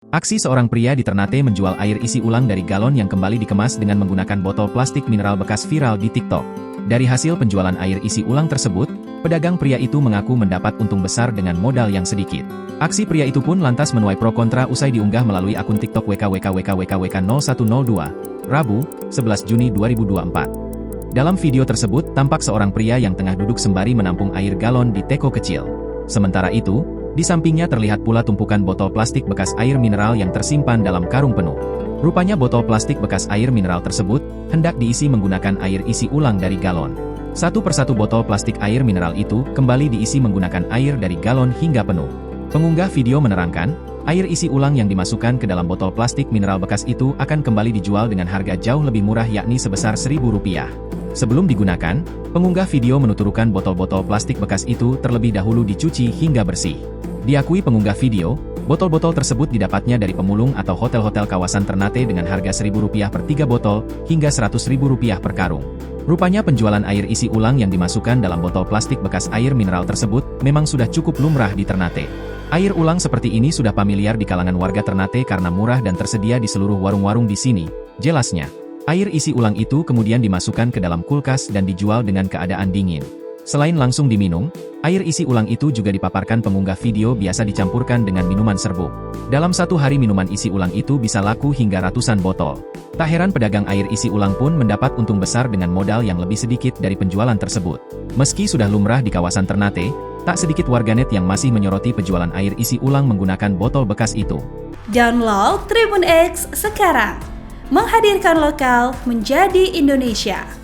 Aksi seorang pria di Ternate menjual air isi ulang dari galon yang kembali dikemas dengan menggunakan botol plastik mineral bekas viral di TikTok. Dari hasil penjualan air isi ulang tersebut, pedagang pria itu mengaku mendapat untung besar dengan modal yang sedikit. Aksi pria itu pun lantas menuai pro kontra usai diunggah melalui akun TikTok WKWKWKWKWK0102, Rabu, 11 Juni 2024. Dalam video tersebut, tampak seorang pria yang tengah duduk sembari menampung air galon di teko kecil. Sementara itu, di sampingnya terlihat pula tumpukan botol plastik bekas air mineral yang tersimpan dalam karung penuh. Rupanya botol plastik bekas air mineral tersebut hendak diisi menggunakan air isi ulang dari galon. Satu persatu botol plastik air mineral itu kembali diisi menggunakan air dari galon hingga penuh. Pengunggah video menerangkan, air isi ulang yang dimasukkan ke dalam botol plastik mineral bekas itu akan kembali dijual dengan harga jauh lebih murah yakni sebesar Rp1.000. Sebelum digunakan, pengunggah video menuturkan botol-botol plastik bekas itu terlebih dahulu dicuci hingga bersih. Diakui pengunggah video, botol-botol tersebut didapatnya dari pemulung atau hotel-hotel kawasan Ternate dengan harga Rp1.000 per 3 botol, hingga Rp100.000 per karung. Rupanya penjualan air isi ulang yang dimasukkan dalam botol plastik bekas air mineral tersebut memang sudah cukup lumrah di Ternate. Air ulang seperti ini sudah familiar di kalangan warga Ternate karena murah dan tersedia di seluruh warung-warung di sini, jelasnya. Air isi ulang itu kemudian dimasukkan ke dalam kulkas dan dijual dengan keadaan dingin. Selain langsung diminum, air isi ulang itu juga dipaparkan pengunggah video biasa dicampurkan dengan minuman serbuk. Dalam satu hari minuman isi ulang itu bisa laku hingga ratusan botol. Tak heran pedagang air isi ulang pun mendapat untung besar dengan modal yang lebih sedikit dari penjualan tersebut. Meski sudah lumrah di kawasan Ternate, tak sedikit warganet yang masih menyoroti penjualan air isi ulang menggunakan botol bekas itu. Download Tribun X sekarang. Menghadirkan lokal menjadi Indonesia.